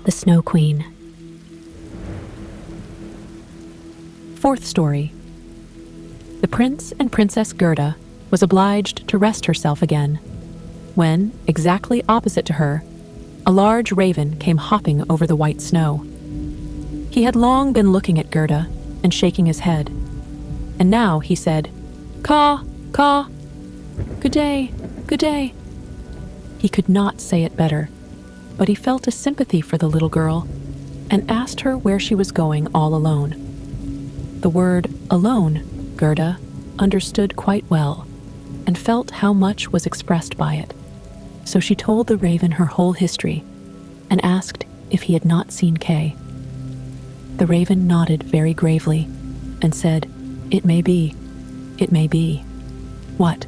the Snow Queen. Fourth story. The Prince and Princess Gerda was obliged to rest herself again, when, exactly opposite to her, a large raven came hopping over the white snow. He had long been looking at Gerda and shaking his head, and now he said, "Caw, caw, good day, good day." He could not say it better, but he felt a sympathy for the little girl and asked her where she was going all alone. The word alone, Gerda understood quite well and felt how much was expressed by it. So she told the raven her whole history and asked if he had not seen Kay. The raven nodded very gravely and said, "It may be, it may be." "What?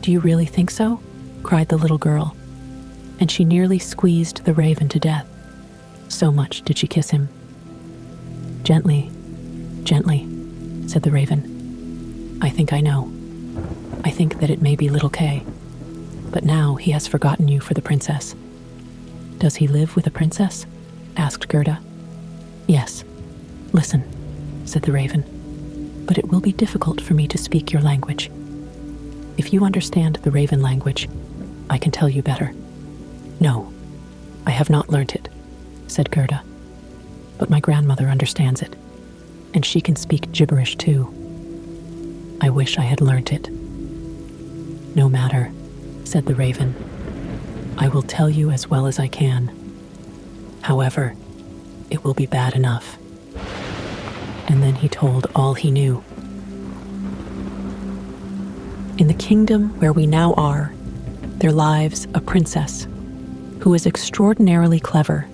Do you really think so?" cried the little girl, and she nearly squeezed the raven to death. So much did she kiss him. "Gently, gently," said the raven. "I think I know. I think that it may be little Kay. But now he has forgotten you for the princess." "Does he live with a princess?" asked Gerda. "Yes. Listen," said the raven, "but it will be difficult for me to speak your language. If you understand the raven language, I can tell you better." "No, I have not learnt it," said Gerda, "but my grandmother understands it, and she can speak gibberish too. I wish I had learnt it." "No matter," said the raven. "I will tell you as well as I can. However, it will be bad enough." And then he told all he knew. In the kingdom where we now are, there lives a princess who is extraordinarily clever,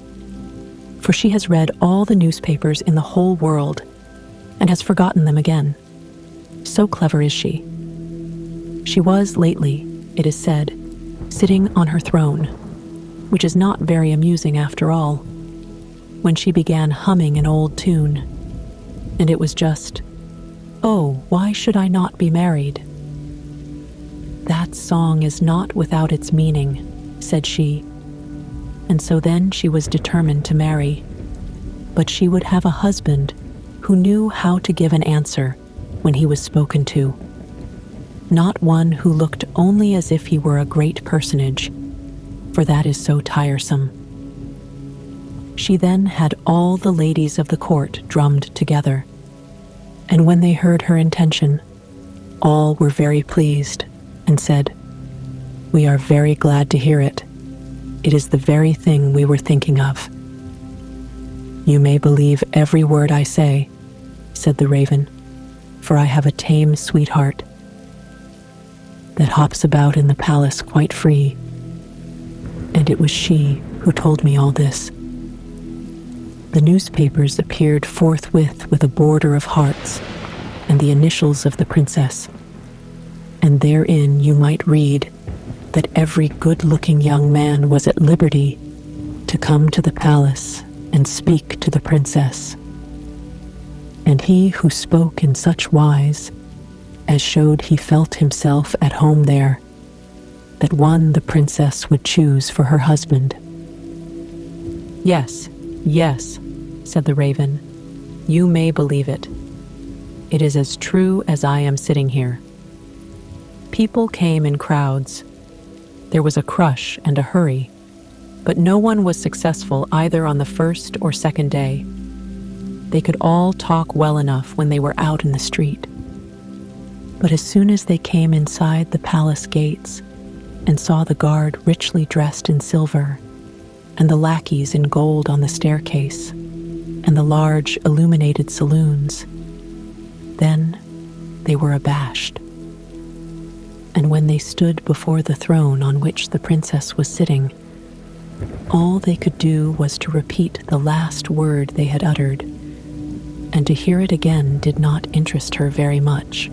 for she has read all the newspapers in the whole world and has forgotten them again. So clever is she. She was lately, it is said, sitting on her throne, which is not very amusing after all, when she began humming an old tune, and it was just, "Oh, why should I not be married?" "That song is not without its meaning," said she, and so then she was determined to marry, but she would have a husband who knew how to give an answer when he was spoken to, not one who looked only as if he were a great personage, for that is so tiresome. She then had all the ladies of the court drummed together, and when they heard her intention, all were very pleased and said, "We are very glad to hear it. It is the very thing we were thinking of." "You may believe every word I say," said the raven, "for I have a tame sweetheart that hops about in the palace quite free, and it was she who told me all this." The newspapers appeared forthwith with a border of hearts and the initials of the princess, and therein you might read that every good-looking young man was at liberty to come to the palace and speak to the princess. And he who spoke in such wise as showed he felt himself at home there, that one the princess would choose for her husband. "Yes, yes," said the raven, "you may believe it. It is as true as I am sitting here." People came in crowds. There was a crush and a hurry, but no one was successful either on the first or second day. They could all talk well enough when they were out in the street. But as soon as they came inside the palace gates and saw the guard richly dressed in silver, and the lackeys in gold on the staircase, and the large illuminated saloons, then they were abashed. And when they stood before the throne on which the princess was sitting, all they could do was to repeat the last word they had uttered, and to hear it again did not interest her very much.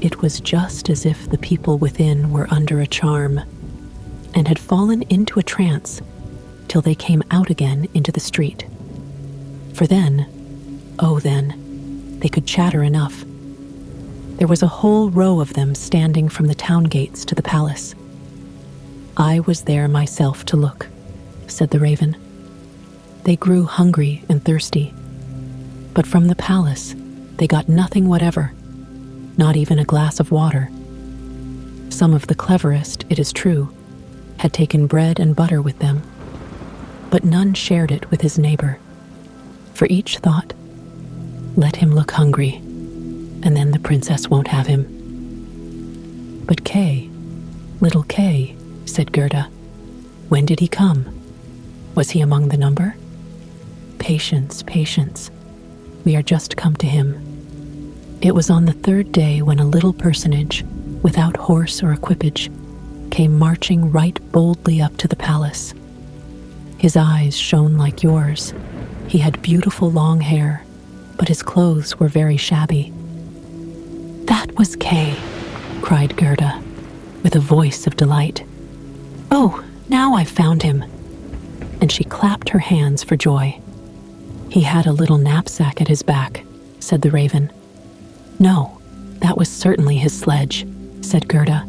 It was just as if the people within were under a charm, and had fallen into a trance till they came out again into the street. For then, oh then, they could chatter enough. There was a whole row of them standing from the town gates to the palace. "I was there myself to look," said the raven, They grew hungry and thirsty, but from the palace they got nothing whatever, not even a glass of water. Some of the cleverest, it is true, had taken bread and butter with them, but none shared it with his neighbor, for each thought, let him look hungry, and then the princess won't have him. But Kay, little Kay, said Gerda, when did he come? Was he among the number? Patience, patience. We are just come to him. It was on the third day when a little personage, without horse or equipage, came marching right boldly up to the palace. His eyes shone like yours. He had beautiful long hair, but his clothes were very shabby. That was Kay, cried Gerda, with a voice of delight. Oh, now I've found him. And she clapped her hands for joy. He had a little knapsack at his back, said the raven. No, that was certainly his sledge, said Gerda,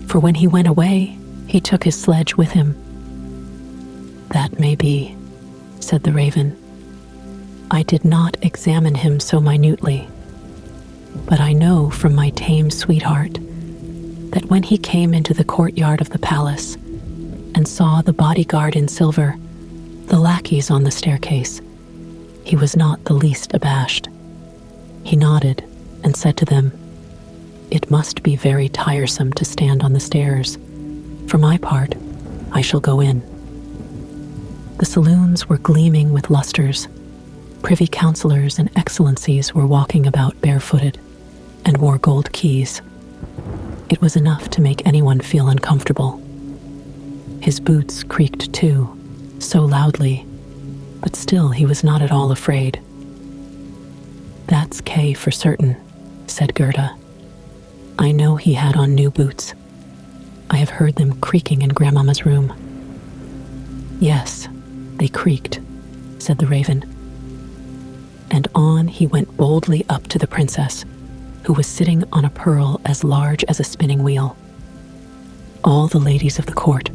for when he went away, he took his sledge with him. That may be, said the raven. I did not examine him so minutely, but I know from my tame sweetheart that when he came into the courtyard of the palace and saw the bodyguard in silver, the lackeys on the staircase, he was not the least abashed. He nodded and said to them, It must be very tiresome to stand on the stairs. For my part, I shall go in. The saloons were gleaming with lustres. Privy councillors and excellencies were walking about barefooted and wore gold keys. It was enough to make anyone feel uncomfortable. His boots creaked too, so loudly, but still he was not at all afraid. That's Kay for certain, said Gerda. I know he had on new boots. I have heard them creaking in Grandmamma's room. Yes, they creaked, said the raven. And on he went boldly up to the princess, who was sitting on a pearl as large as a spinning wheel. All the ladies of the court,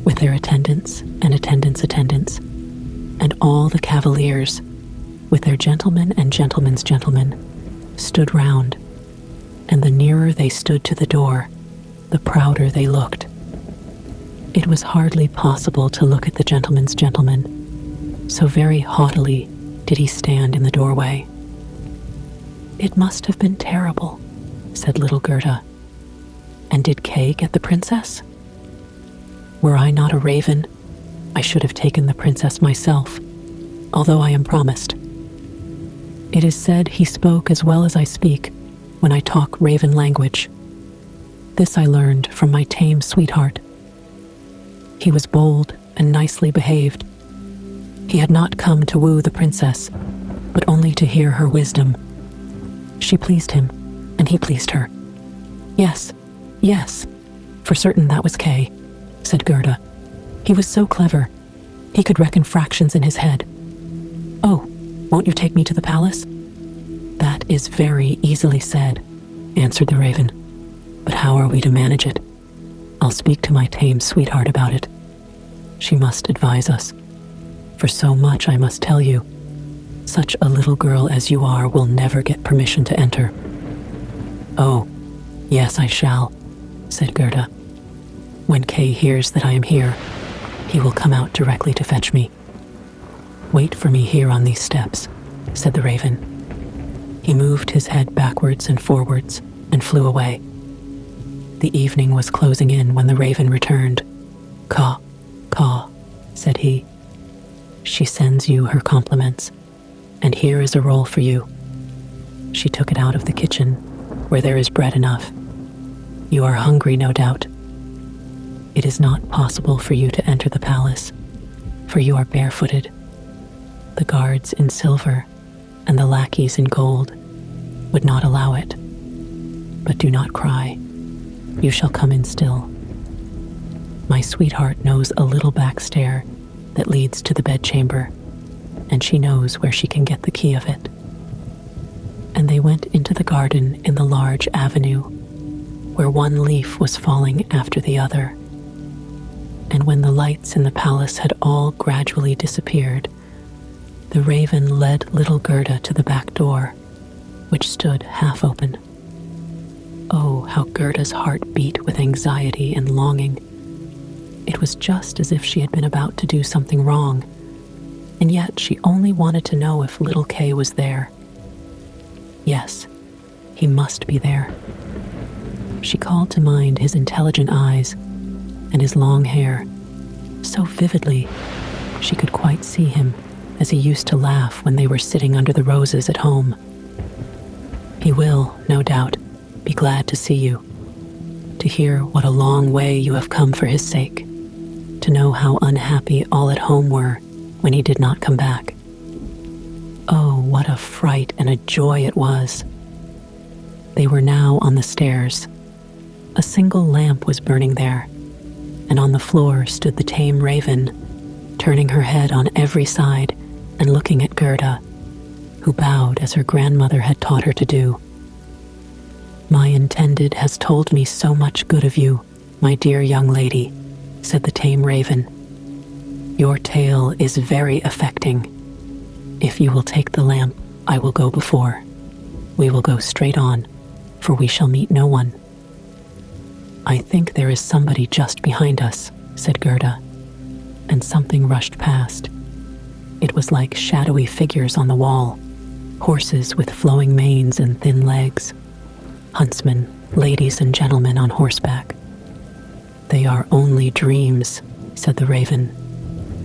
with their attendants and attendants, and all the cavaliers, with their gentlemen and gentlemen's gentlemen, stood round, and the nearer they stood to the door, the prouder they looked. It was hardly possible to look at the gentleman's gentleman, so very haughtily did he stand in the doorway. It must have been terrible, said little Gerda. And did Kay get the princess? Were I not a raven, I should have taken the princess myself, although I am promised. It is said he spoke as well as I speak when I talk raven language. This I learned from my tame sweetheart. He was bold and nicely behaved. He had not come to woo the princess, but only to hear her wisdom. She pleased him, and he pleased her. Yes, yes, for certain that was Kay, said Gerda. He was so clever. He could reckon fractions in his head. Oh, won't you take me to the palace? That is very easily said, answered the raven. But how are we to manage it? I'll speak to my tame sweetheart about it. She must advise us. For so much I must tell you. Such a little girl as you are will never get permission to enter. Oh, yes, I shall, said Gerda. When Kay hears that I am here, he will come out directly to fetch me. Wait for me here on these steps, said the raven. He moved his head backwards and forwards and flew away. The evening was closing in when the raven returned. Caw, caw, said he. She sends you her compliments, and here is a roll for you. She took it out of the kitchen, where there is bread enough. You are hungry, no doubt. It is not possible for you to enter the palace, for you are barefooted. The guards in silver and the lackeys in gold would not allow it. But do not cry. You shall come in still. My sweetheart knows a little back stair that leads to the bedchamber, and she knows where she can get the key of it. And they went into the garden in the large avenue, where one leaf was falling after the other. And when the lights in the palace had all gradually disappeared, The raven led little Gerda to the back door, which stood half open. Oh, how Gerda's heart beat with anxiety and longing. It was just as if she had been about to do something wrong, and yet she only wanted to know if little Kay was there. Yes, he must be there. She called to mind his intelligent eyes and his long hair. So vividly, she could quite see him as he used to laugh when they were sitting under the roses at home. He will, no doubt, be glad to see you, to hear what a long way you have come for his sake, to know how unhappy all at home were when he did not come back. Oh, what a fright and a joy it was. They were now on the stairs. A single lamp was burning there, and on the floor stood the tame raven, turning her head on every side and looking at Gerda, who bowed as her grandmother had taught her to do. "My intended has told me so much good of you, my dear young lady," said the tame raven. "Your tale is very affecting. If you will take the lamp, I will go before. We will go straight on, for we shall meet no one." "I think there is somebody just behind us," said Gerda, and something rushed past. It was like shadowy figures on the wall, horses with flowing manes and thin legs, huntsmen, ladies and gentlemen on horseback. "They are only dreams," said the raven.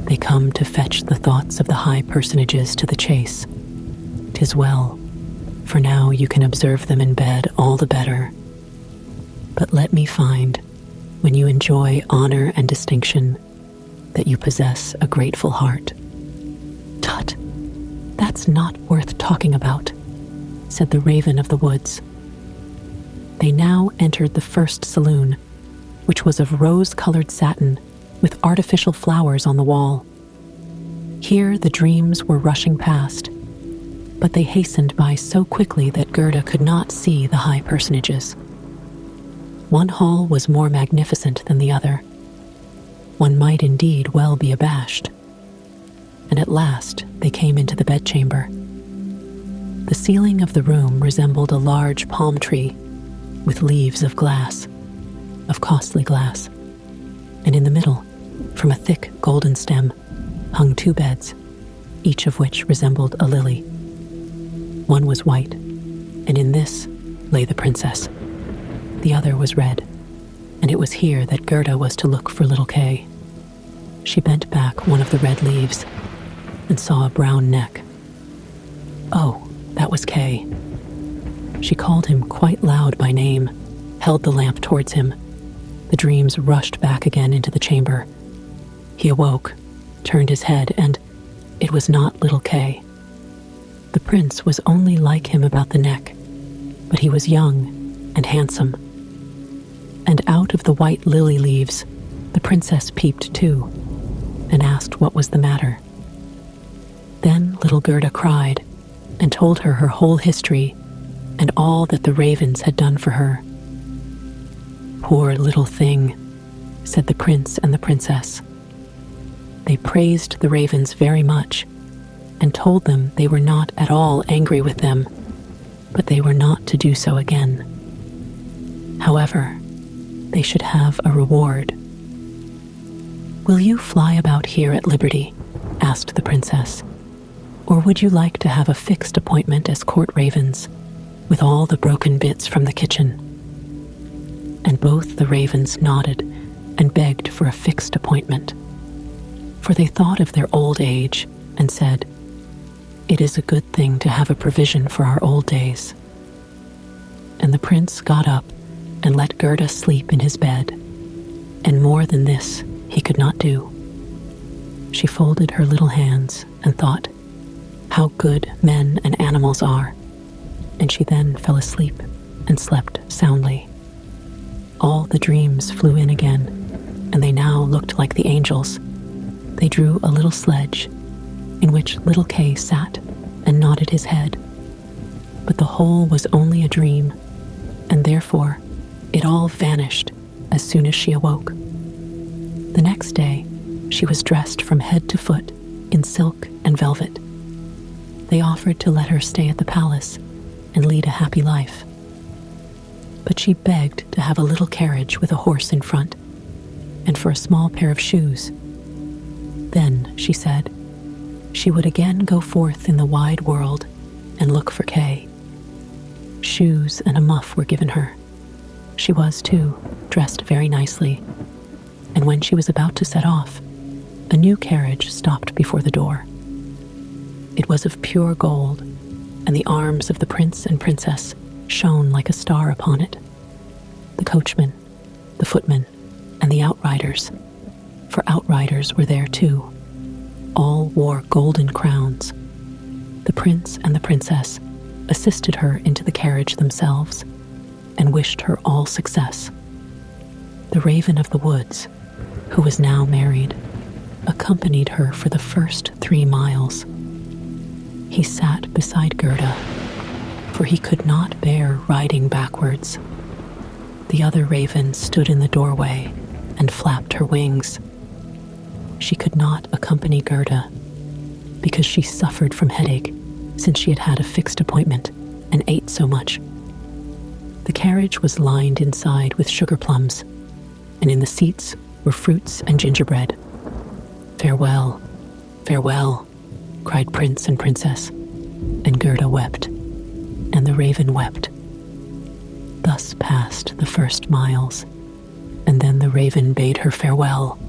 "They come to fetch the thoughts of the high personages to the chase. 'Tis well, for now you can observe them in bed all the better. But let me find, when you enjoy honor and distinction, that you possess a grateful heart." "Tut, that's not worth talking about," said the raven of the woods. They now entered the first saloon, which was of rose-colored satin with artificial flowers on the wall. Here the dreams were rushing past, but they hastened by so quickly that Gerda could not see the high personages. One hall was more magnificent than the other. One might indeed well be abashed. And at last they came into the bedchamber. The ceiling of the room resembled a large palm tree with leaves of glass, of costly glass, and in the middle, from a thick golden stem, hung 2 beds, each of which resembled a lily. One was white, and in this lay the princess. The other was red, and it was here that Gerda was to look for little Kay. She bent back one of the red leaves and saw a brown neck. Oh, that was Kay. She called him quite loud by name, held the lamp towards him. The dreams rushed back again into the chamber. He awoke, turned his head, and it was not little Kay. The prince was only like him about the neck, but he was young and handsome. And out of the white lily leaves, the princess peeped too, and asked what was the matter. Then little Gerda cried, and told her whole history, and all that the ravens had done for her. "Poor little thing," said the prince and the princess. They praised the ravens very much, and told them they were not at all angry with them, but they were not to do so again. However, they should have a reward. "Will you fly about here at liberty?" asked the princess. "Or would you like to have a fixed appointment as court ravens, with all the broken bits from the kitchen?" And both the ravens nodded and begged for a fixed appointment, for they thought of their old age and said, "It is a good thing to have a provision for our old days." And the prince got up and let Gerda sleep in his bed, and more than this he could not do. She folded her little hands and thought, how good men and animals are, and she then fell asleep and slept soundly. All the dreams flew in again, and they now looked like the angels. They drew a little sledge, in which little Kay sat and nodded his head. But the whole was only a dream, and therefore it all vanished as soon as she awoke. The next day, she was dressed from head to foot in silk and velvet, They offered to let her stay at the palace and lead a happy life. But she begged to have a little carriage with a horse in front and for a small pair of shoes. Then, she said, she would again go forth in the wide world and look for Kay. Shoes and a muff were given her. She was, too, dressed very nicely, and when she was about to set off, a new carriage stopped before the door. It was of pure gold, and the arms of the prince and princess shone like a star upon it. The coachman, the footman, and the outriders, for outriders were there too, all wore golden crowns. The prince and the princess assisted her into the carriage themselves and wished her all success. The Raven of the Woods, who was now married, accompanied her for the first 3 miles. He sat beside Gerda, for he could not bear riding backwards. The other raven stood in the doorway and flapped her wings. She could not accompany Gerda because she suffered from headache since she had had a fixed appointment and ate so much. The carriage was lined inside with sugar plums, and in the seats were fruits and gingerbread. "Farewell, farewell," cried Prince and Princess, and Gerda wept, and the raven wept. Thus passed the first miles, and then the raven bade her farewell,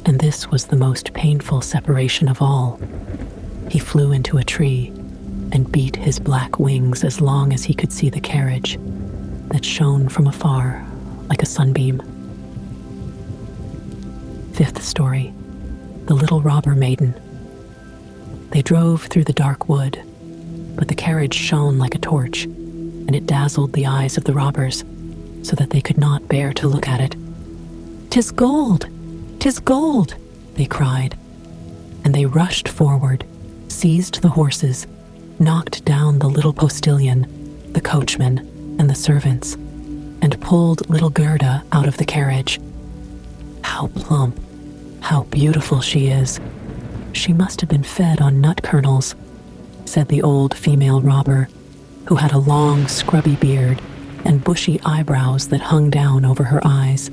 and this was the most painful separation of all. He flew into a tree and beat his black wings as long as he could see the carriage that shone from afar like a sunbeam. Fifth story, The Little Robber Maiden. They drove through the dark wood, but the carriage shone like a torch, and it dazzled the eyes of the robbers so that they could not bear to look at it. "'Tis gold! 'Tis gold!" they cried, and they rushed forward, seized the horses, knocked down the little postilion, the coachman, and the servants, and pulled little Gerda out of the carriage. "How plump, how beautiful she is! She must have been fed on nut kernels," said the old female robber, who had a long, scrubby beard and bushy eyebrows that hung down over her eyes.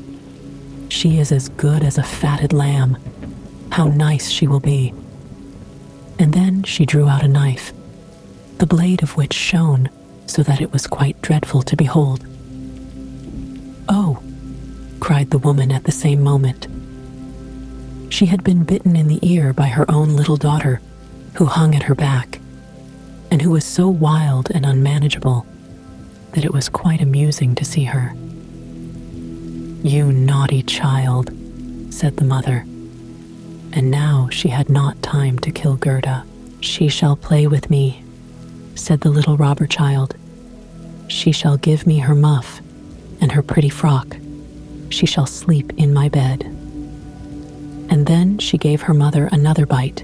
"She is as good as a fatted lamb. How nice she will be." And then she drew out a knife, the blade of which shone so that it was quite dreadful to behold. "Oh!" cried the woman at the same moment. She had been bitten in the ear by her own little daughter, who hung at her back, and who was so wild and unmanageable that it was quite amusing to see her. "You naughty child," said the mother. And now she had not time to kill Gerda. "She shall play with me," said the little robber child. "She shall give me her muff and her pretty frock. She shall sleep in my bed." And then she gave her mother another bite,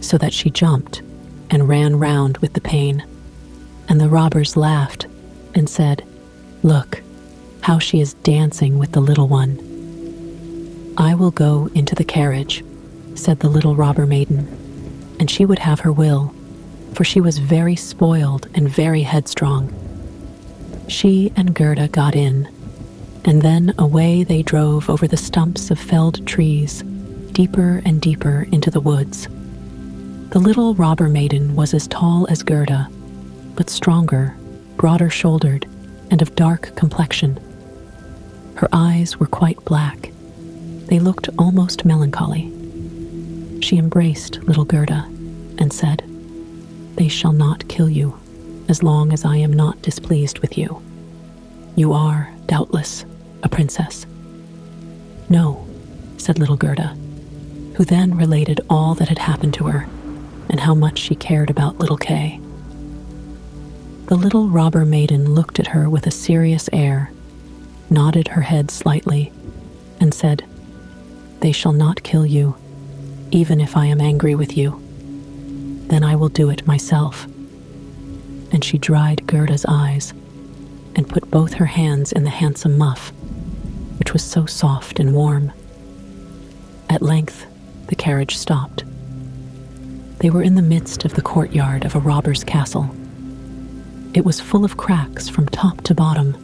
so that she jumped and ran round with the pain. And the robbers laughed and said, "Look, how she is dancing with the little one." "I will go into the carriage," said the little robber maiden, and she would have her will, for she was very spoiled and very headstrong. She and Gerda got in, and then away they drove over the stumps of felled trees, deeper and deeper into the woods. The little robber maiden was as tall as Gerda, but stronger, broader shouldered, and of dark complexion. Her eyes were quite black. They looked almost melancholy. She embraced little Gerda and said, "They shall not kill you as long as I am not displeased with you. You are, doubtless, a princess." "No," said little Gerda, who then related all that had happened to her and how much she cared about little Kay. The little robber maiden looked at her with a serious air, nodded her head slightly, and said, "They shall not kill you, even if I am angry with you. Then I will do it myself." And she dried Gerda's eyes and put both her hands in the handsome muff, which was so soft and warm. At length, the carriage stopped. They were in the midst of the courtyard of a robber's castle. It was full of cracks from top to bottom,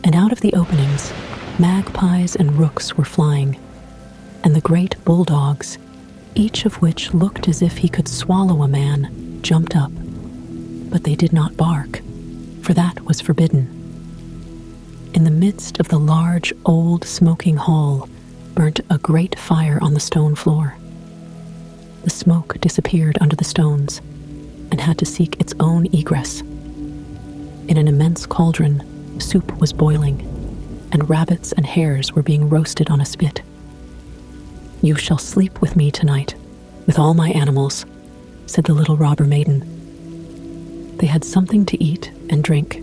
and out of the openings, magpies and rooks were flying, and the great bulldogs, each of which looked as if he could swallow a man, jumped up. But they did not bark, for that was forbidden. In the midst of the large, old, smoking hall burnt a great fire on the stone floor. The smoke disappeared under the stones and had to seek its own egress. In an immense cauldron, soup was boiling, and rabbits and hares were being roasted on a spit. "You shall sleep with me tonight, with all my animals," said the little robber maiden. They had something to eat and drink,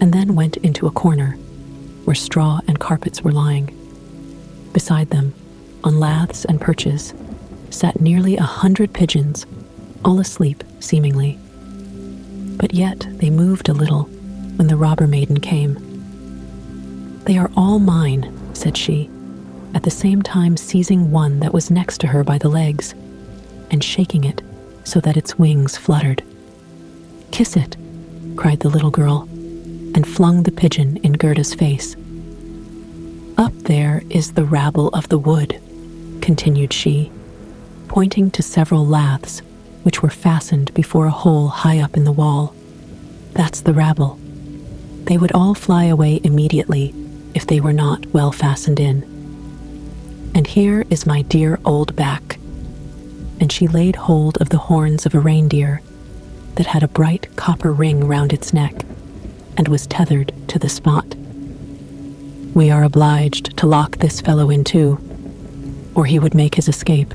and then went into a corner where straw and carpets were lying. Beside them, on laths and perches, sat nearly 100 pigeons, all asleep, seemingly. But yet they moved a little when the robber maiden came. "They are all mine," said she, at the same time seizing one that was next to her by the legs and shaking it so that its wings fluttered. "Kiss it," cried the little girl, and flung the pigeon in Gerda's face. "Up there is the rabble of the wood," continued she, pointing to several laths which were fastened before a hole high up in the wall. "That's the rabble. They would all fly away immediately if they were not well fastened in. And here is my dear old back." And she laid hold of the horns of a reindeer that had a bright copper ring round its neck and was tethered to the spot. "We are obliged to lock this fellow in too, or he would make his escape.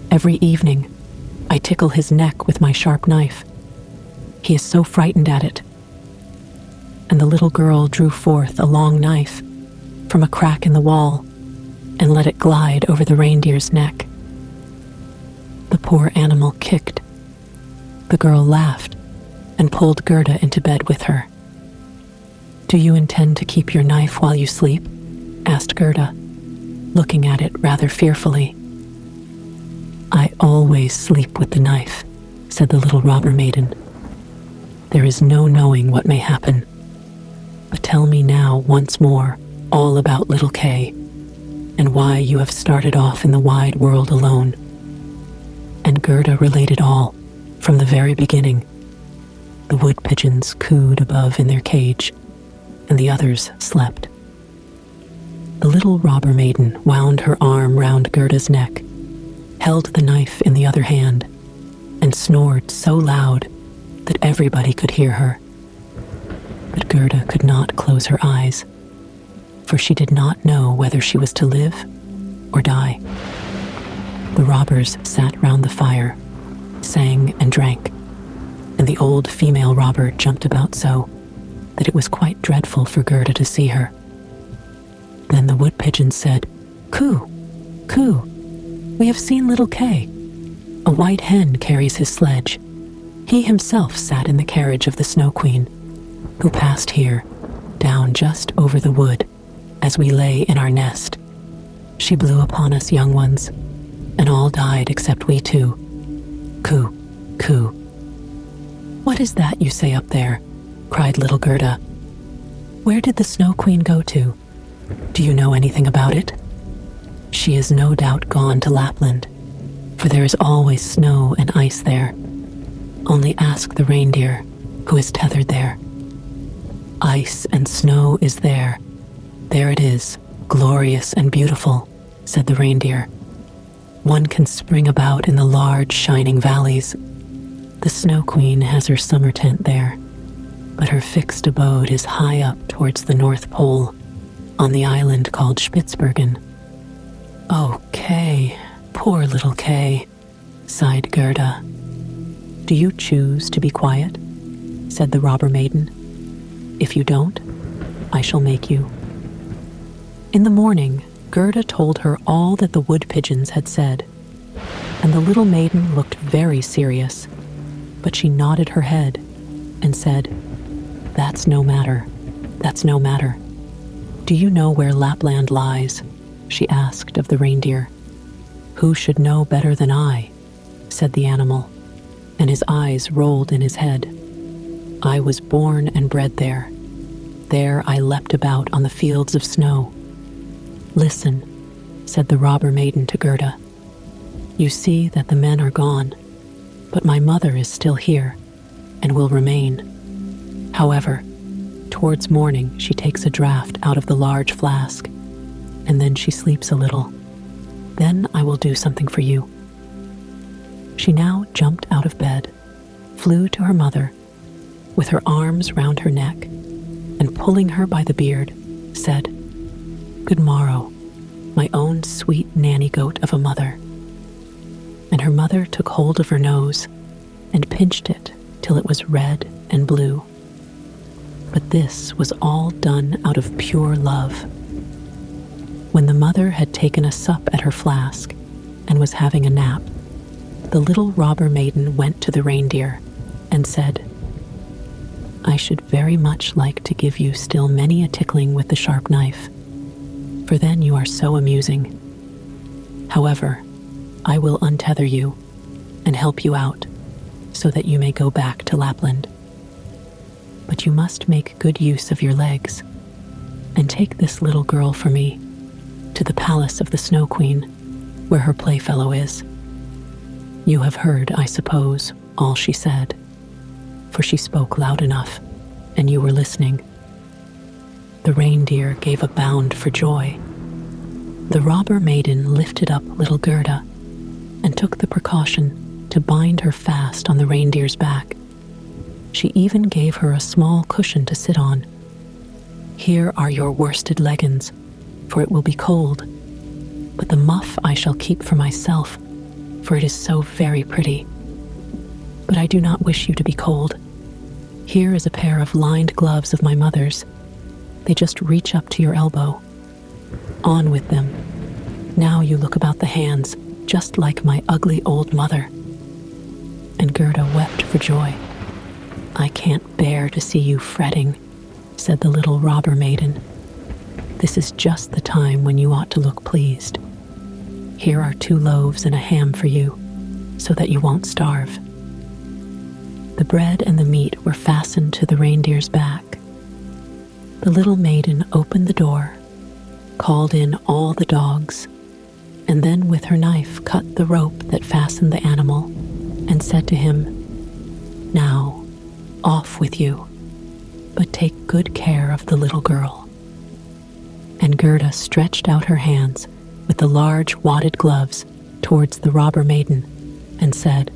Every evening, I tickle his neck with my sharp knife. He is so frightened at it." And the little girl drew forth a long knife from a crack in the wall and let it glide over the reindeer's neck. The poor animal kicked. The girl laughed and pulled Gerda into bed with her. "Do you intend to keep your knife while you sleep?" asked Gerda, looking at it rather fearfully. "I always sleep with the knife," said the little robber maiden. "There is no knowing what may happen. But tell me now once more all about little Kay, and why you have started off in the wide world alone." And Gerda related all, from the very beginning. The wood pigeons cooed above in their cage, and the others slept. The little robber maiden wound her arm round Gerda's neck, held the knife in the other hand, and snored so loud that everybody could hear her. But Gerda could not close her eyes, for she did not know whether she was to live or die. The robbers sat round the fire, sang and drank, and the old female robber jumped about so that it was quite dreadful for Gerda to see her. Then the wood pigeon said, "Coo, coo, we have seen little Kay. A white hen carries his sledge. He himself sat in the carriage of the Snow Queen, who passed here, down just over the wood, as we lay in our nest. She blew upon us young ones, and all died except we two. Coo, coo." "What is that you say up there?" cried little Gerda. "Where did the Snow Queen go to? Do you know anything about it?" "She is no doubt gone to Lapland, for there is always snow and ice there. Only ask the reindeer, who is tethered there. Ice and snow is there. There it is, glorious and beautiful," said the reindeer. "One can spring about in the large, shining valleys. The Snow Queen has her summer tent there, but her fixed abode is high up towards the North Pole, on the island called Spitzbergen." "Oh, Kay, poor little Kay," sighed Gerda. "Do you choose to be quiet?" said the robber maiden. "If you don't, I shall make you." In the morning, Gerda told her all that the wood pigeons had said, and the little maiden looked very serious, but she nodded her head and said, "That's no matter, that's no matter. Do you know where Lapland lies?" she asked of the reindeer. "Who should know better than I?" said the animal, and his eyes rolled in his head. "I was born and bred there. There I leapt about on the fields of snow." "Listen," said the robber maiden to Gerda. "You see that the men are gone, but my mother is still here and will remain. However, towards morning she takes a draught out of the large flask, and then she sleeps a little. Then I will do something for you." She now jumped out of bed, flew to her mother, with her arms round her neck, and pulling her by the beard, said, "Good morrow, my own sweet nanny goat of a mother." And her mother took hold of her nose and pinched it till it was red and blue. But this was all done out of pure love. When the mother had taken a sup at her flask and was having a nap, the little robber maiden went to the reindeer and said, "I should very much like to give you still many a tickling with the sharp knife, for then you are so amusing. However, I will untether you and help you out so that you may go back to Lapland. But you must make good use of your legs, and take this little girl for me to the palace of the Snow Queen, where her playfellow is." You have heard, I suppose, all she said, for she spoke loud enough, and you were listening. The reindeer gave a bound for joy. The robber maiden lifted up little Gerda and took the precaution to bind her fast on the reindeer's back. She even gave her a small cushion to sit on. "Here are your worsted leggins, for it will be cold, but the muff I shall keep for myself, for it is so very pretty. But I do not wish you to be cold. Here is a pair of lined gloves of my mother's. They just reach up to your elbow. On with them. Now you look about the hands, just like my ugly old mother." And Gerda wept for joy. "I can't bear to see you fretting," said the little robber maiden. "This is just the time when you ought to look pleased. Here are 2 loaves and a ham for you, so that you won't starve." The bread and the meat were fastened to the reindeer's back. The little maiden opened the door, called in all the dogs, and then with her knife cut the rope that fastened the animal, and said to him, "Now, off with you, but take good care of the little girl." And Gerda stretched out her hands with the large wadded gloves towards the robber maiden and said,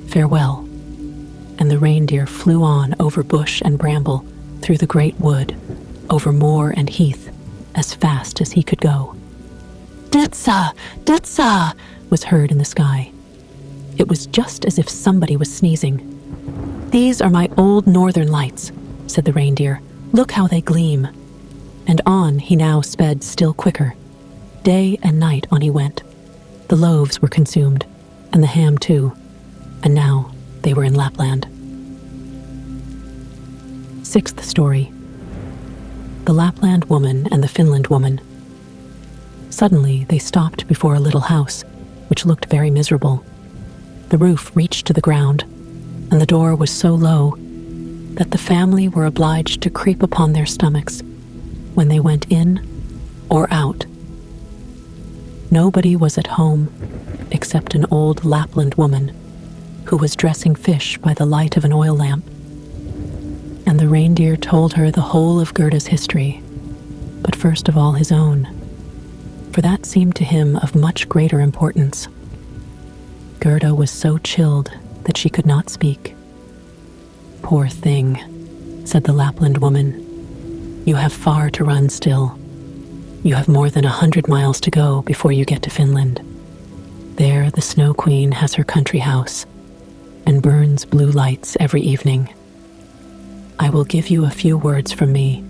"Farewell." And the reindeer flew on over bush and bramble, through the great wood, over moor and heath, as fast as he could go. "Detsa! Detsa!" was heard in the sky. It was just as if somebody was sneezing. "These are my old northern lights," said the reindeer. "Look how they gleam." And on he now sped still quicker. Day and night on he went. The loaves were consumed, and the ham too, and now they were in Lapland. 6th story. The Lapland Woman and the Finland Woman. Suddenly they stopped before a little house, which looked very miserable. The roof reached to the ground, and the door was so low that the family were obliged to creep upon their stomachs when they went in or out. Nobody was at home except an old Lapland woman who was dressing fish by the light of an oil lamp. And the reindeer told her the whole of Gerda's history, but first of all his own, for that seemed to him of much greater importance. Gerda was so chilled that she could not speak. "Poor thing," said the Lapland woman. "You have far to run still. You have more than 100 miles to go before you get to Finland. There the Snow Queen has her country house and burns blue lights every evening. I will give you a few words from me,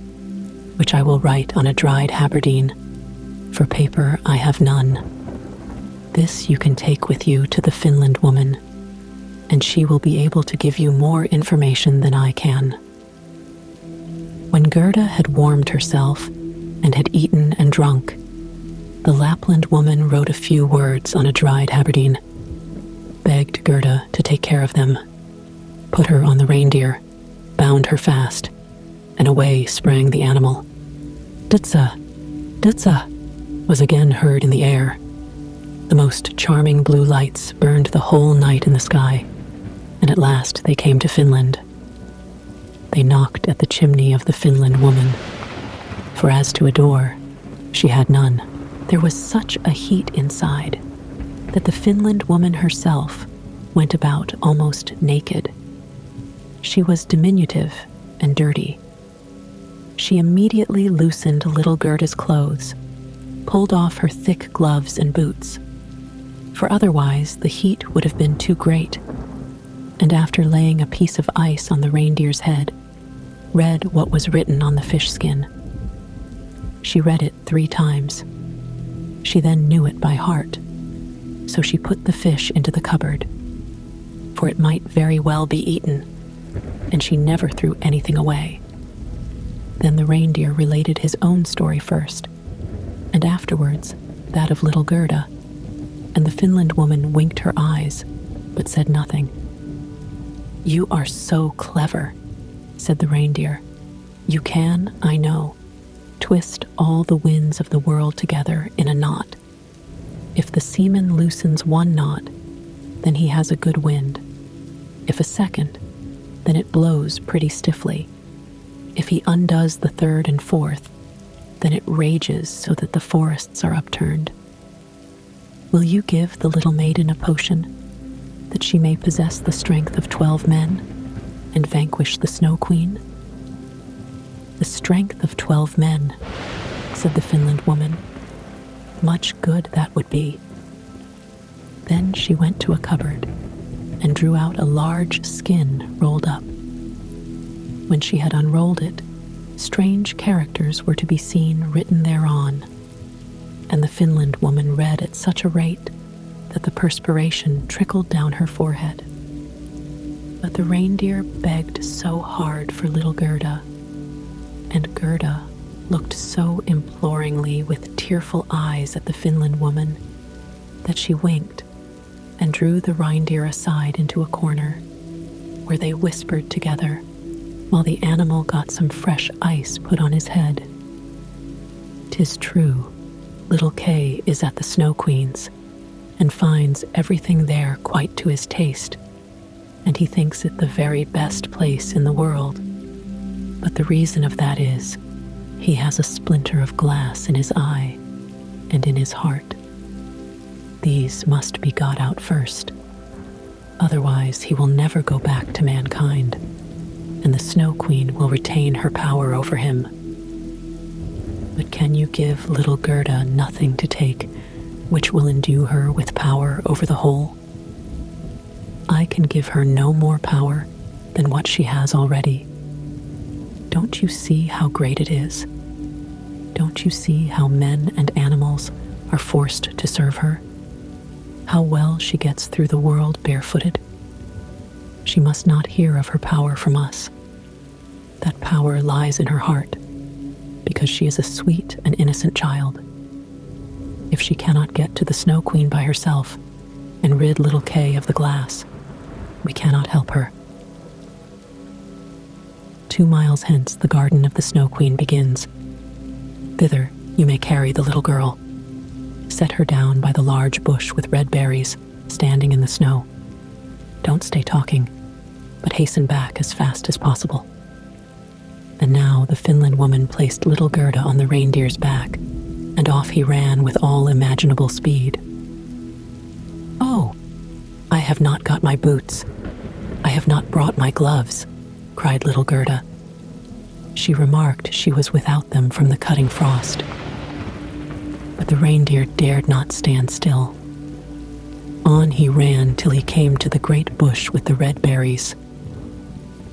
which I will write on a dried haberdine, for paper I have none. This you can take with you to the Finland woman, and she will be able to give you more information than I can." When Gerda had warmed herself and had eaten and drunk, the Lapland woman wrote a few words on a dried haberdine, begged asked Gerda to take care of them, put her on the reindeer, bound her fast, and away sprang the animal. Dutza, Dutza, was again heard in the air. The most charming blue lights burned the whole night in the sky, and at last they came to Finland. They knocked at the chimney of the Finland woman, for as to a door, she had none. There was such a heat inside that the Finland woman herself went about almost naked. She was diminutive and dirty. She immediately loosened little Gerda's clothes, pulled off her thick gloves and boots, for otherwise the heat would have been too great, and after laying a piece of ice on the reindeer's head, read what was written on the fish skin. She read it 3 times. She then knew it by heart, so she put the fish into the cupboard, for it might very well be eaten, and she never threw anything away. Then the reindeer related his own story first, and afterwards that of little Gerda, and the Finland woman winked her eyes, but said nothing. "You are so clever," said the reindeer. "You can, I know, twist all the winds of the world together in a knot. If the seaman loosens one knot, then he has a good wind. If a second, then it blows pretty stiffly. If he undoes the third and fourth, then it rages so that the forests are upturned. Will you give the little maiden a potion, that she may possess the strength of 12 men and vanquish the Snow Queen?" "The strength of 12 men," said the Finland woman. "Much good that would be." Then she went to a cupboard and drew out a large skin rolled up. When she had unrolled it, strange characters were to be seen written thereon, and the Finland woman read at such a rate that the perspiration trickled down her forehead. But the reindeer begged so hard for little Gerda, and Gerda looked so imploringly with tearful eyes at the Finland woman that she winked and drew the reindeer aside into a corner, where they whispered together while the animal got some fresh ice put on his head. "'Tis true, little Kay is at the Snow Queen's, and finds everything there quite to his taste, and he thinks it the very best place in the world. But the reason of that is, he has a splinter of glass in his eye and in his heart. These must be got out first. Otherwise he will never go back to mankind, and the Snow Queen will retain her power over him. But can you give little Gerda nothing to take which will endue her with power over the whole? I can give her no more power than what she has already. Don't you see how great it is? Don't you see how men and animals are forced to serve her? How well she gets through the world barefooted? She must not hear of her power from us. That power lies in her heart, because she is a sweet and innocent child. If she cannot get to the Snow Queen by herself and rid little Kay of the glass, we cannot help her. 2 miles hence the garden of the Snow Queen begins. Thither you may carry the little girl. Set her down by the large bush with red berries, standing in the snow. Don't stay talking, but hasten back as fast as possible." And now the Finland woman placed little Gerda on the reindeer's back, and off he ran with all imaginable speed. "Oh, I have not got my boots. I have not brought my gloves," cried little Gerda. She remarked she was without them from the cutting frost. But the reindeer dared not stand still. On he ran till he came to the great bush with the red berries,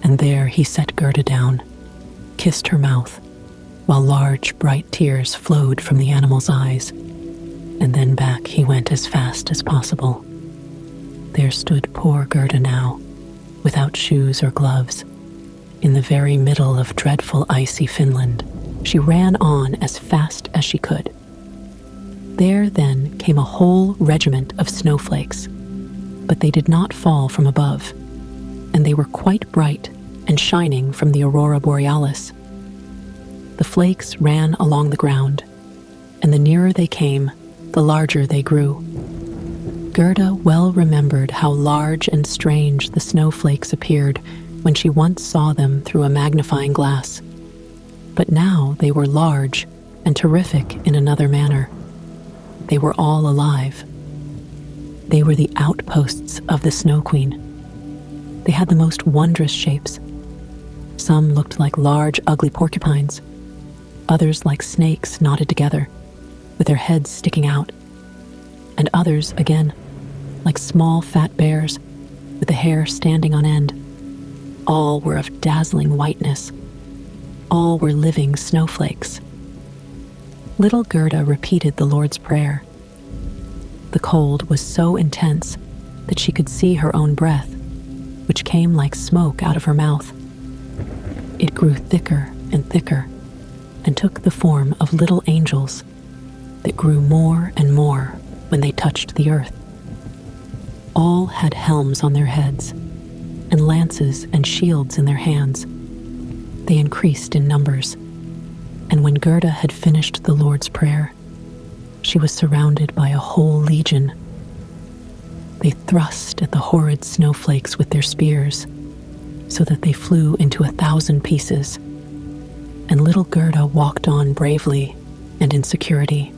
and there he set Gerda down, kissed her mouth, while large bright tears flowed from the animal's eyes, and then back he went as fast as possible. There stood poor Gerda now, without shoes or gloves, in the very middle of dreadful icy Finland. She ran on as fast as she could. There then came a whole regiment of snowflakes, But they did not fall from above, and they were quite bright and shining from the aurora borealis. The flakes ran along the ground, and the nearer they came, the larger they grew. Gerda well remembered how large and strange the snowflakes appeared when she once saw them through a magnifying glass. But now they were large and terrific in another manner. They were all alive. They were the outposts of the Snow Queen. They had the most wondrous shapes. Some looked like large, ugly porcupines, others like snakes knotted together, with their heads sticking out, and others, again, like small, fat bears, with the hair standing on end. All were of dazzling whiteness. All were living snowflakes. Little Gerda repeated the Lord's Prayer. The cold was so intense that she could see her own breath, which came like smoke out of her mouth. It grew thicker and thicker, and took the form of little angels that grew more and more when they touched the earth. All had helms on their heads, and lances and shields in their hands. They increased in numbers, and when Gerda had finished the Lord's Prayer, she was surrounded by a whole legion. They thrust at the horrid snowflakes with their spears, so that they flew into 1,000 pieces, and little Gerda walked on bravely and in security.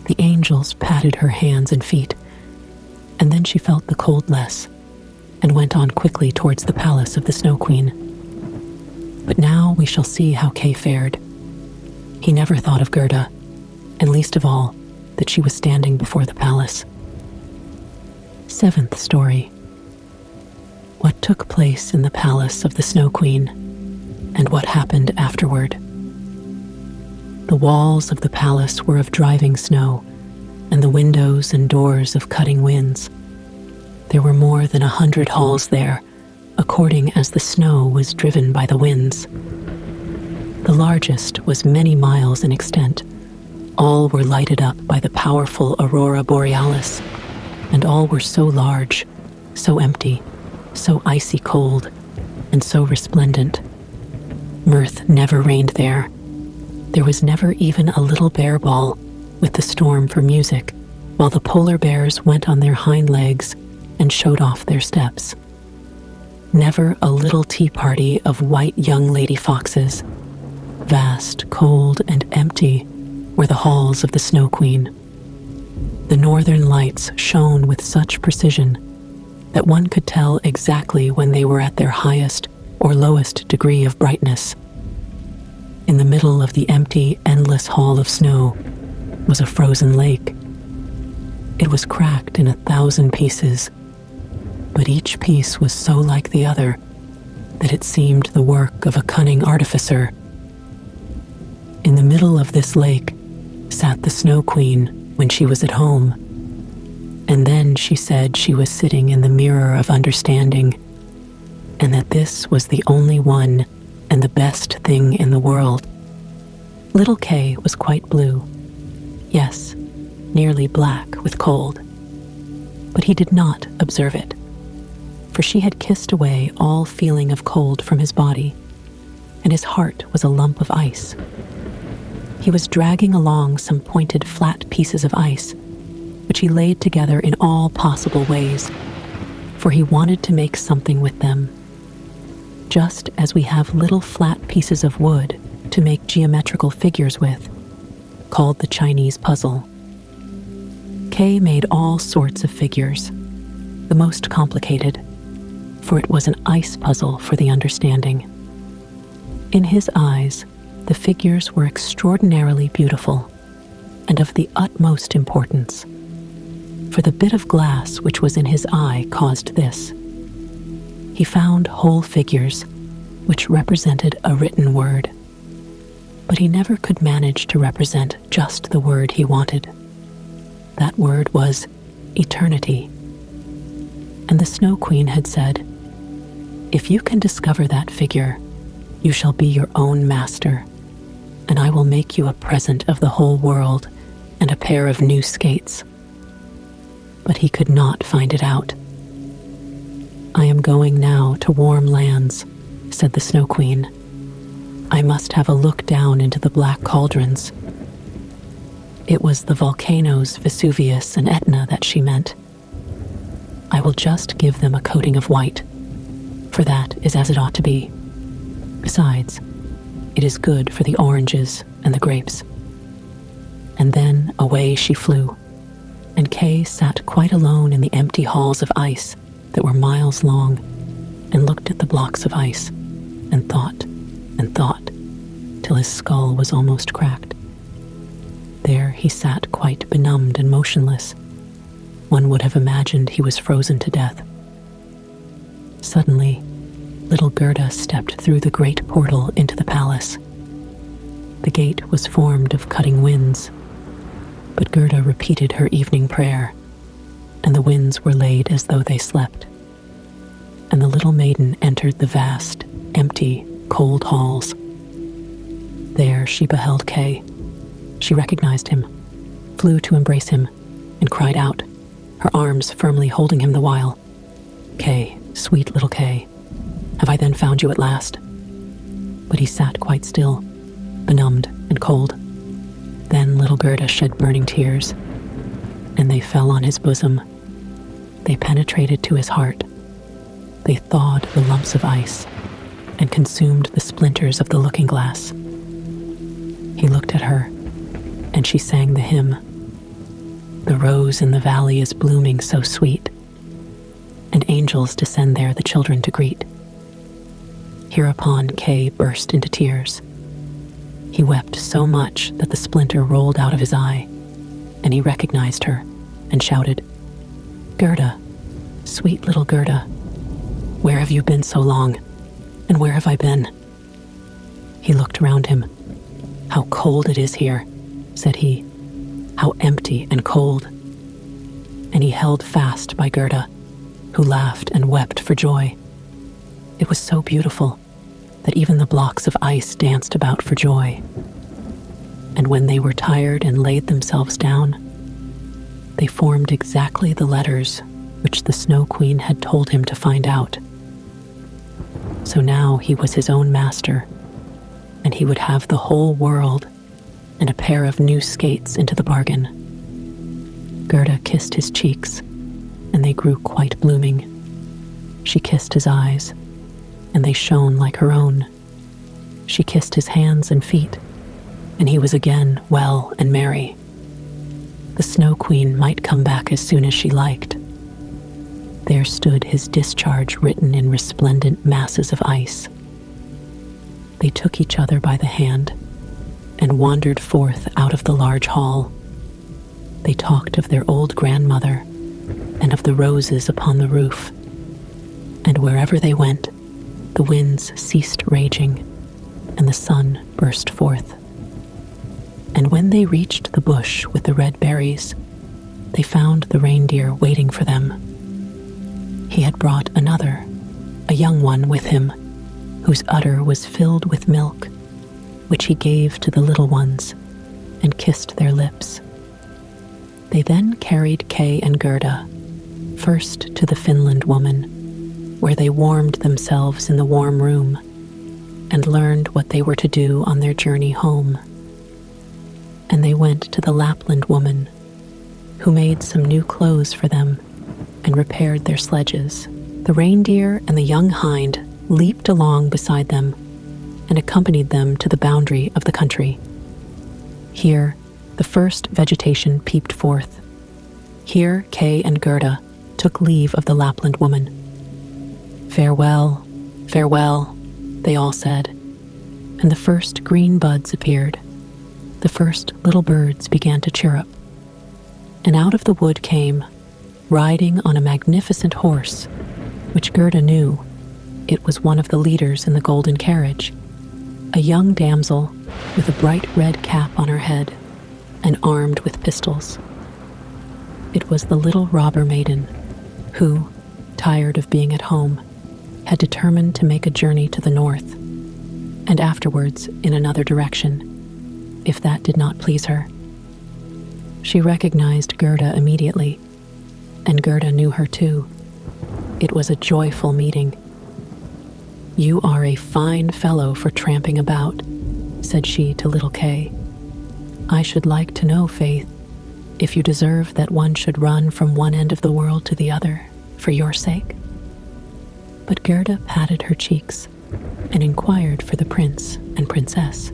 The angels patted her hands and feet, and then she felt the cold less, and went on quickly towards the palace of the Snow Queen. But now we shall see how Kay fared. He never thought of Gerda, and least of all, that she was standing before the palace. 7th story. What took place in the palace of the Snow Queen, and what happened afterward. The walls of the palace were of driving snow, and the windows and doors of cutting winds. There were more than 100 halls there, according as the snow was driven by the winds. The largest was many miles in extent. All were lighted up by the powerful aurora borealis, and all were so large, so empty, so icy cold, and so resplendent. Mirth never reigned there. There was never even a little bear ball with the storm for music, while the polar bears went on their hind legs and showed off their steps. Never a little tea party of white young lady foxes. Vast, cold, and empty were the halls of the Snow Queen. The northern lights shone with such precision that one could tell exactly when they were at their highest or lowest degree of brightness. In the middle of the empty, endless hall of snow was a frozen lake. It was cracked in 1,000 pieces, but each piece was so like the other that it seemed the work of a cunning artificer. In the middle of this lake sat the Snow Queen when she was at home, and then she said she was sitting in the mirror of understanding, and that this was the only one and the best thing in the world. Little Kay was quite blue, yes, nearly black with cold, but he did not observe it, for she had kissed away all feeling of cold from his body, and his heart was a lump of ice. He was dragging along some pointed flat pieces of ice, which he laid together in all possible ways, for he wanted to make something with them, just as we have little flat pieces of wood to make geometrical figures with, called the Chinese puzzle. Kay made all sorts of figures, the most complicated, for it was an ice puzzle for the understanding. In his eyes, the figures were extraordinarily beautiful and of the utmost importance, for the bit of glass which was in his eye caused this. He found whole figures which represented a written word, but he never could manage to represent just the word he wanted. That word was eternity. And the Snow Queen had said, "If you can discover that figure, you shall be your own master, and I will make you a present of the whole world and a pair of new skates." but he could not find it out. "I am going now to warm lands," said the Snow Queen. "I must have a look down into the black cauldrons." It was the volcanoes Vesuvius and Etna that she meant. "I will just give them a coating of white, for that is as it ought to be. Besides, it is good for the oranges and the grapes." And then away she flew, and Kay sat quite alone in the empty halls of ice that were miles long, and looked at the blocks of ice, and thought, till his skull was almost cracked. There he sat quite benumbed and motionless. One would have imagined he was frozen to death. Suddenly, little Gerda stepped through the great portal into the palace. The gate was formed of cutting winds, but Gerda repeated her evening prayer, and the winds were laid as though they slept. And the little maiden entered the vast, empty, cold halls. There she beheld Kay. She recognized him, flew to embrace him, and cried out, her arms firmly holding him the while, "Kay, sweet little Kay, have I then found you at last?" But he sat quite still, benumbed and cold. Then little Gerda shed burning tears, and they fell on his bosom. They penetrated to his heart. They thawed the lumps of ice and consumed the splinters of the looking-glass. He looked at her, and she sang the hymn, "The rose in the valley is blooming so sweet, and angels descend there the children to greet." Hereupon Kay burst into tears. He wept so much that the splinter rolled out of his eye, and he recognized her and shouted, "Gerda, sweet little Gerda, where have you been so long, and where have I been?" He looked around him. "How cold it is here," said he. "How empty and cold." And he held fast by Gerda, who laughed and wept for joy. It was so beautiful that even the blocks of ice danced about for joy. And when they were tired and laid themselves down, they formed exactly the letters which the Snow Queen had told him to find out. So now he was his own master, and he would have the whole world and a pair of new skates into the bargain. Gerda kissed his cheeks, and they grew quite blooming. She kissed his eyes, and they shone like her own. She kissed his hands and feet, and he was again well and merry. The Snow Queen might come back as soon as she liked. There stood his discharge written in resplendent masses of ice. They took each other by the hand and wandered forth out of the large hall. They talked of their old grandmother and of the roses upon the roof. And wherever they went, the winds ceased raging, and the sun burst forth. And when they reached the bush with the red berries, they found the reindeer waiting for them. He had brought another, a young one, with him, whose udder was filled with milk, which he gave to the little ones, and kissed their lips. They then carried Kay and Gerda, first to the Finland woman, where they warmed themselves in the warm room, and learned what they were to do on their journey home. And they went to the Lapland woman, who made some new clothes for them and repaired their sledges. The reindeer and the young hind leaped along beside them and accompanied them to the boundary of the country. Here, the first vegetation peeped forth. Here Kay and Gerda took leave of the Lapland woman. "Farewell, farewell," they all said, and the first green buds appeared. The first little birds began to chirrup, and out of the wood came, riding on a magnificent horse, which Gerda knew. It was one of the leaders in the golden carriage, a young damsel with a bright red cap on her head and armed with pistols. It was the little robber maiden who, tired of being at home, had determined to make a journey to the north, and afterwards in another direction, if that did not please her. She recognized Gerda immediately, and Gerda knew her too. It was a joyful meeting. "You are a fine fellow for tramping about," said she to little Kay. "I should like to know, Faith, if you deserve that one should run from one end of the world to the other for your sake." But Gerda patted her cheeks and inquired for the prince and princess.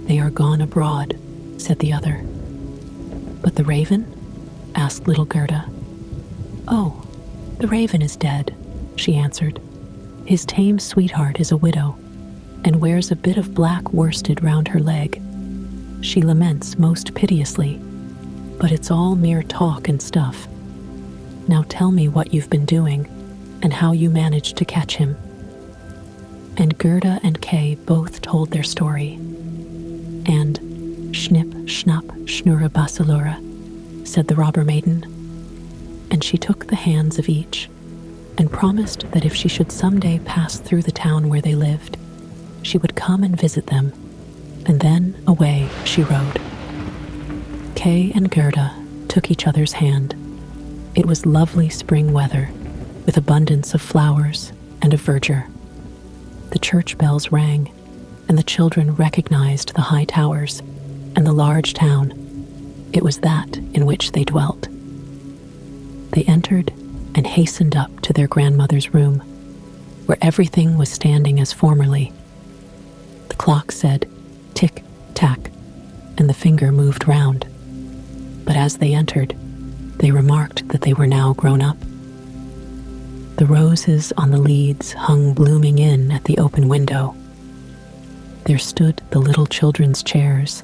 "They are gone abroad," said the other. "But the raven?" asked little Gerda. "Oh, the raven is dead," she answered. "His tame sweetheart is a widow and wears a bit of black worsted round her leg. She laments most piteously, but it's all mere talk and stuff. Now tell me what you've been doing and how you managed to catch him." And Gerda and Kay both told their story. And "Schnipp, schnapp, schnurre, basalura," said the robber maiden. And she took the hands of each and promised that if she should someday pass through the town where they lived, she would come and visit them, and then away she rode. Kay and Gerda took each other's hand. It was lovely spring weather, with abundance of flowers and of verdure. The church bells rang, and the children recognized the high towers and the large town. It was that in which they dwelt. They entered and hastened up to their grandmother's room, where everything was standing as formerly. The clock said tick, tack, and the finger moved round. But as they entered, they remarked that they were now grown up. The roses on the leads hung blooming in at the open window. There stood the little children's chairs,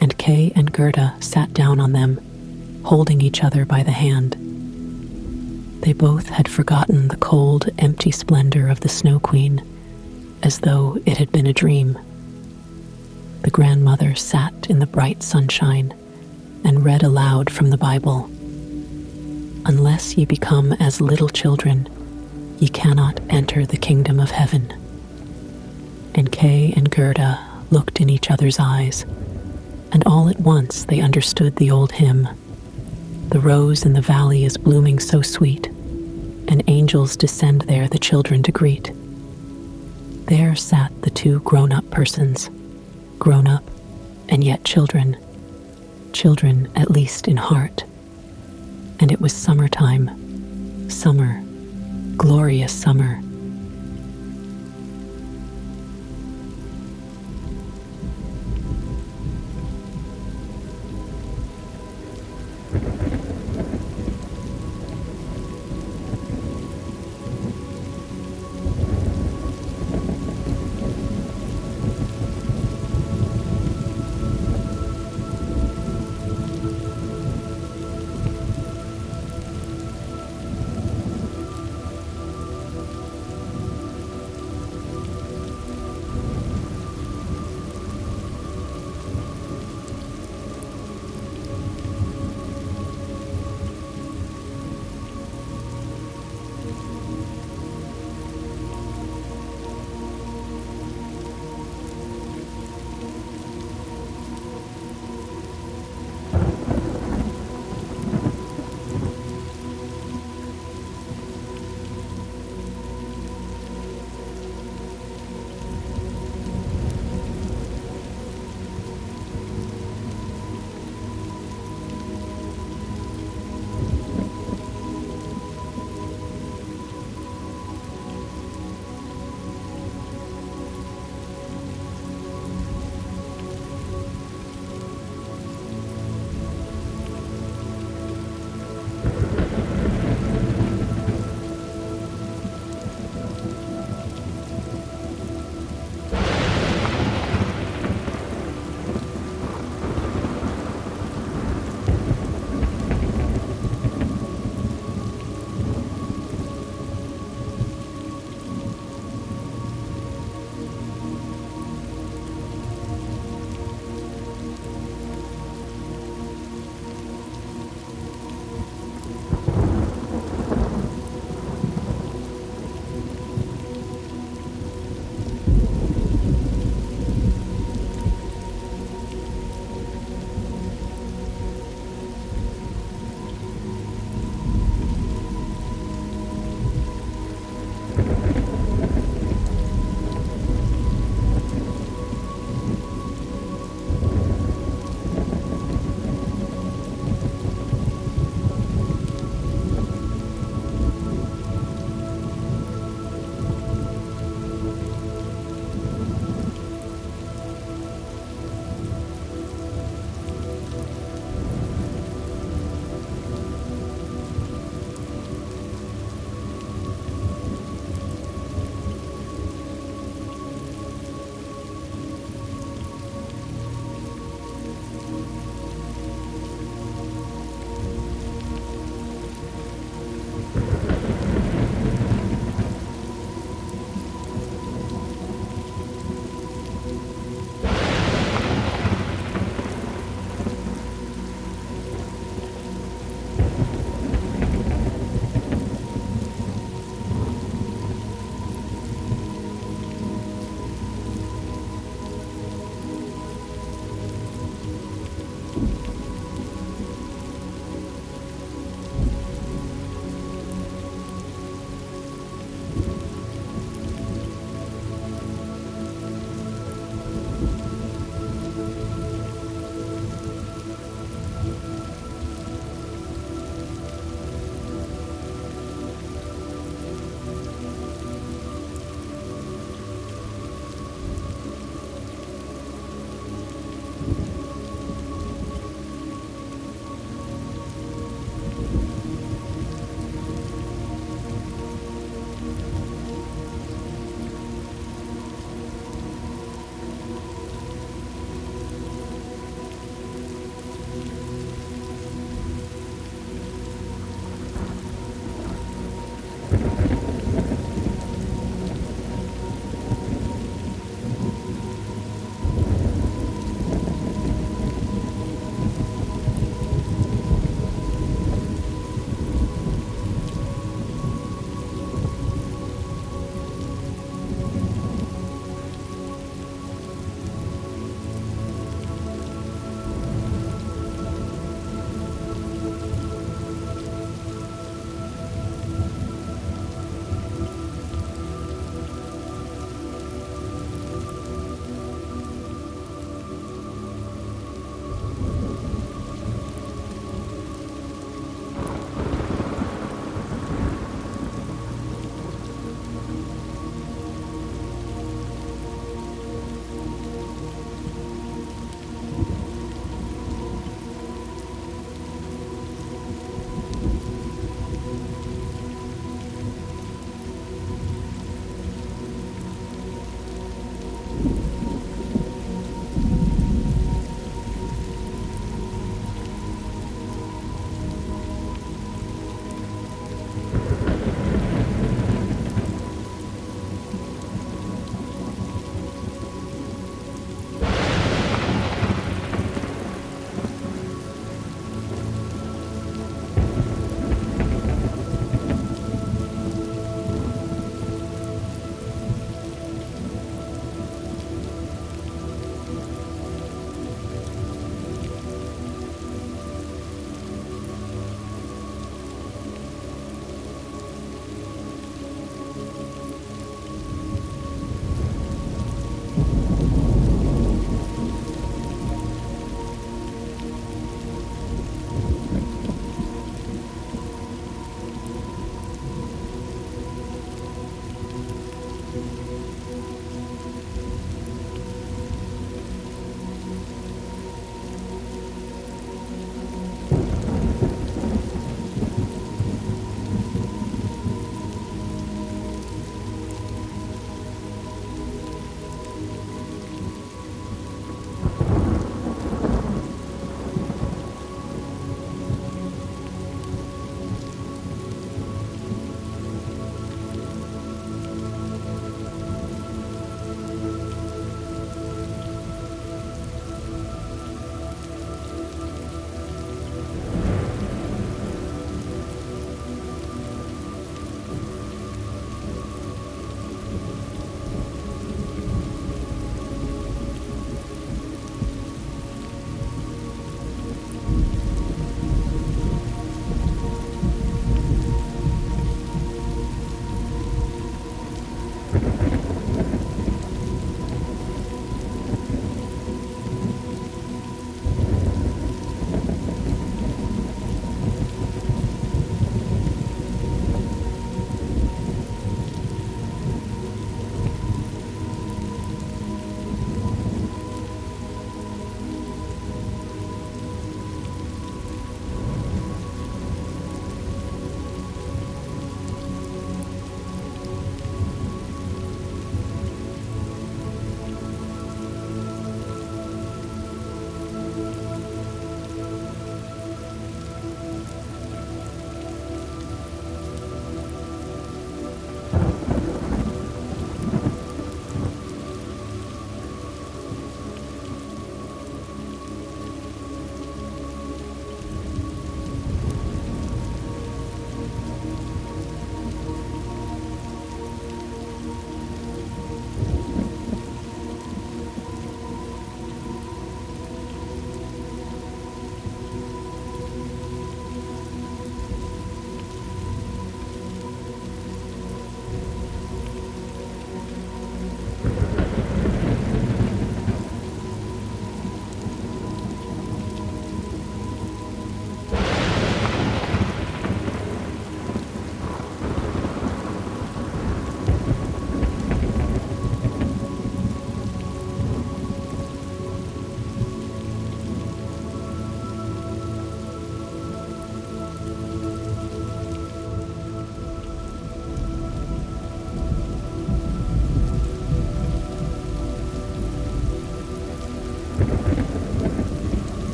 and Kay and Gerda sat down on them, holding each other by the hand. They both had forgotten the cold, empty splendor of the Snow Queen, as though it had been a dream. The grandmother sat in the bright sunshine and read aloud from the Bible. "Unless ye become as little children, ye cannot enter the kingdom of heaven." And Kay and Gerda looked in each other's eyes, and all at once they understood the old hymn. "The rose in the valley is blooming so sweet, and angels descend there the children to greet." There sat the two grown-up persons, grown up and yet children, children at least in heart. And it was summertime, summer, glorious summer.